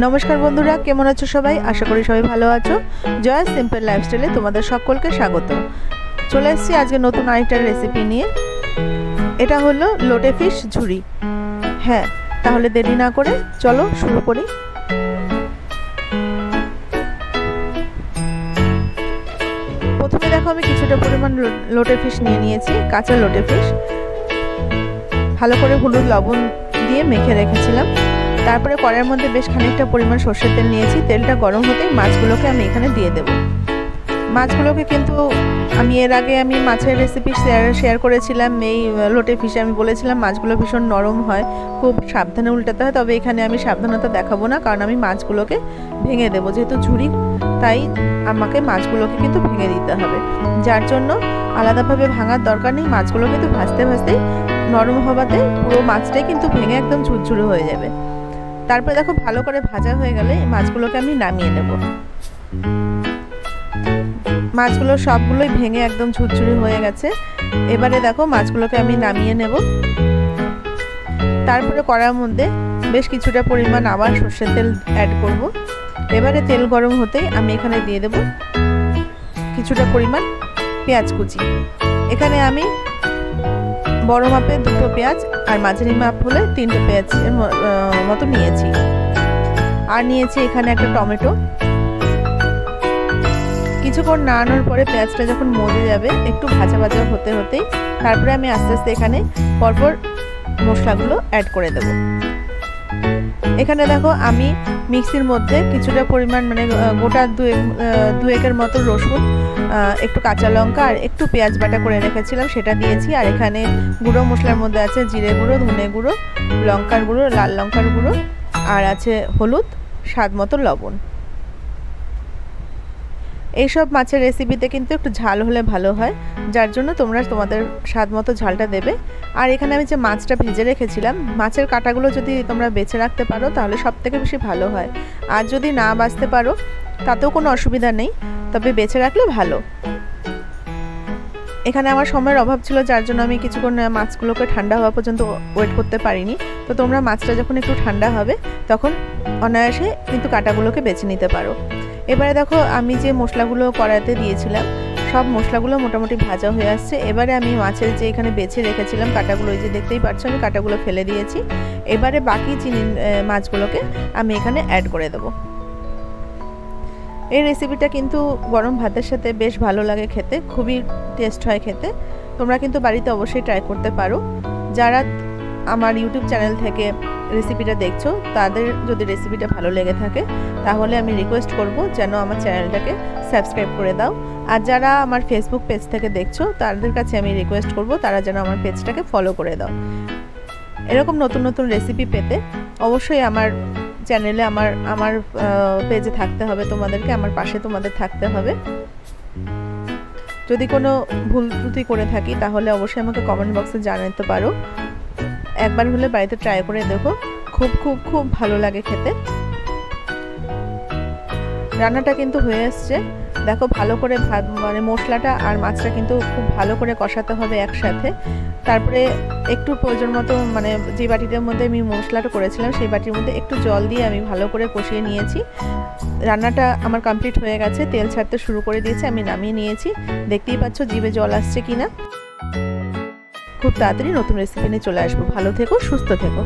নমস্কার বন্ধুরা, কেমন আছো সবাই? আশা করি সবাই ভালো আছো। জয় সিম্পল লাইফস্টাইলে তোমাদের সকলকে স্বাগত। চলে এসেছি আজকে নতুন আরেকটা রেসিপি নিয়ে। এটা হলো লোটে ফিশ ঝুরি। হ্যাঁ, তাহলে দেরি না করে চলো শুরু করি। প্রথমে দেখো আমি কিছুটা পরিমাণ লোটে ফিশ নিয়ে নিয়েছি, কাঁচা লোটে ফিশ। ভালো করে হলুদ লবণ দিয়ে মেখে রেখেছিলাম। তারপরে কড়াইয়ের মধ্যে বেশ খানিকটা পরিমাণ সর্ষের তেল নিয়েছি। তেলটা গরম হতেই মাছগুলোকে আমি এখানে দিয়ে দেব। মাছগুলোকে কিন্তু আমি এর আগে মাছের রেসিপি শেয়ার করেছিলাম। এই লোটে ফিশে আমি বলেছিলাম মাছগুলো ভীষণ নরম হয়, খুব সাবধানে উল্টাতে হয়। তবে এখানে আমি সাবধানতা দেখাবো না, কারণ আমি মাছগুলোকে ভেঙে দেবো। যেহেতু ঝুরি, তাই আমাকে মাছগুলোকে কিন্তু ভেঙে দিতে হবে, যার জন্য আলাদাভাবে ভাঙার দরকার নেই। মাছগুলো কিন্তু ভাজতে ভাজতেই নরম হওয়াতে পুরো মাছটাই কিন্তু ভেঙে একদম ঝুরঝুরে হয়ে যাবে। তারপরে দেখো ভালো করে ভাজা হয়ে গেলে এই মাছগুলোকে আমি নামিয়ে নেব। মাছগুলো সবগুলোই ভেঙে একদম ঝুরঝুরি হয়ে গেছে। এবারে দেখো মাছগুলোকে আমি নামিয়ে নেব। তারপরে কড়ার মধ্যে বেশ কিছুটা পরিমাণ আবার সর্ষের তেল অ্যাড করব। এবারে তেল গরম হতেই আমি এখানে দিয়ে দেব কিছুটা পরিমাণ পেঁয়াজ কুচি। এখানে আমি বড় মাপে 2টো পেঁয়াজ আর মাঝারি মাপ হলে 3টে পেঁয়াজের মতো নিয়েছি। আর নিয়েছি এখানে একটা টমেটো। কিছুক্ষণ নাড়ানোর পরে পেঁয়াজটা যখন মজে যাবে, একটু ভাজা ভাজা হতে হতেই তারপরে আমি আস্তে আস্তে এখানে পরপর মশলাগুলো অ্যাড করে দেব। এখানে দেখো আমি মিক্সির মধ্যে কিছুটা পরিমাণ গোটা দুয়েকের মতো রসুন, একটু কাঁচা লঙ্কা আর একটু পেঁয়াজ বাটা করে রেখেছিলাম, সেটা দিয়েছি। আর এখানে গুঁড়ো মশলার মধ্যে আছে জিরে গুঁড়ো, ধনে গুঁড়ো, লঙ্কার গুঁড়ো, লাল লঙ্কার গুঁড়ো, আর আছে হলুদ, স্বাদ মতো লবণ। এইসব মাছের রেসিপিতে কিন্তু একটু ঝাল হলে ভালো হয়, যার জন্য তোমরা তোমাদের স্বাদ মতো ঝালটা দেবে। আর এখানে আমি যে মাছটা ভেজে রেখেছিলাম, মাছের কাঁটাগুলো যদি তোমরা বেছে রাখতে পারো তাহলে সব থেকে বেশি ভালো হয়। আর যদি না বাছতে পারো তাতেও কোনো অসুবিধা নেই, তবে বেছে রাখলে ভালো। এখানে আমার সময়ের অভাব ছিল, যার জন্য আমি কিছুক্ষণ মাছগুলোকে ঠান্ডা হওয়া পর্যন্ত ওয়েট করতে পারিনি। তো তোমরা মাছটা যখন একটু ঠান্ডা হবে তখন অনায়াসে কিন্তু কাঁটাগুলোকে বেছে নিতে পারো। এবারে দেখো আমি যে মশলাগুলো কড়াইতে দিয়েছিলাম, সব মশলাগুলো মোটামুটি ভাজা হয়ে আসছে। এবারে আমি মাছের যে এখানে বেছে রেখেছিলাম কাঁটাগুলো, এই যে দেখতেই পাচ্ছ আমি কাঁটাগুলো ফেলে দিয়েছি। এবারে বাকি মাছগুলোকে আমি এখানে অ্যাড করে দেবো। এই রেসিপিটা কিন্তু গরম ভাতের সাথে বেশ ভালো লাগে খেতে, খুবই টেস্ট হয় খেতে। তোমরা কিন্তু বাড়িতে অবশ্যই ট্রাই করতে পারো। যারা আমার ইউটিউব চ্যানেল থেকে রেসিপিটা দেখছো, তাদের যদি রেসিপিটা ভালো লেগে থাকে তাহলে আমি রিকোয়েস্ট করব যেন আমার চ্যানেলটাকে সাবস্ক্রাইব করে দাও। আর যারা আমার ফেসবুক পেজ থেকে দেখছো, তাদের কাছে আমি রিকোয়েস্ট করব তারা যেন আমার পেজটাকে ফলো করে দাও। এরকম নতুন নতুন রেসিপি পেতে অবশ্যই আমার চ্যানেলে আমার পেজে থাকতে হবে, তোমাদেরকে আমার পাশে তোমাদের থাকতে হবে। যদি কোনো ভুল ত্রুটি করে থাকি তাহলে অবশ্যই আমাকে কমেন্ট বক্সে জানাতে পারো। একবার হলে বাড়িতে ট্রাই করে দেখো, খুব খুব খুব ভালো লাগে খেতে। রান্নাটা কিন্তু হয়ে এসছে। দেখো ভালো করে মশলাটা আর মাছটা কিন্তু খুব ভালো করে কষাতে হবে একসাথে। তারপরে একটু প্রয়োজন মতো যে বাটিটার মধ্যে আমি মশলাটা করেছিলাম সেই বাটির মধ্যে একটু জল দিয়ে আমি ভালো করে কষিয়ে নিয়েছি। রান্নাটা আমার কমপ্লিট হয়ে গেছে, তেল ছাড়তে শুরু করে দিয়েছে, আমি নামিয়ে নিয়েছি। দেখতেই পাচ্ছ জিভে জল আসছে কিনা। খুব তাড়াতাড়ি নতুন রেসিপি নিয়ে চলে আসবো। ভালো থেকো, সুস্থ থেকো।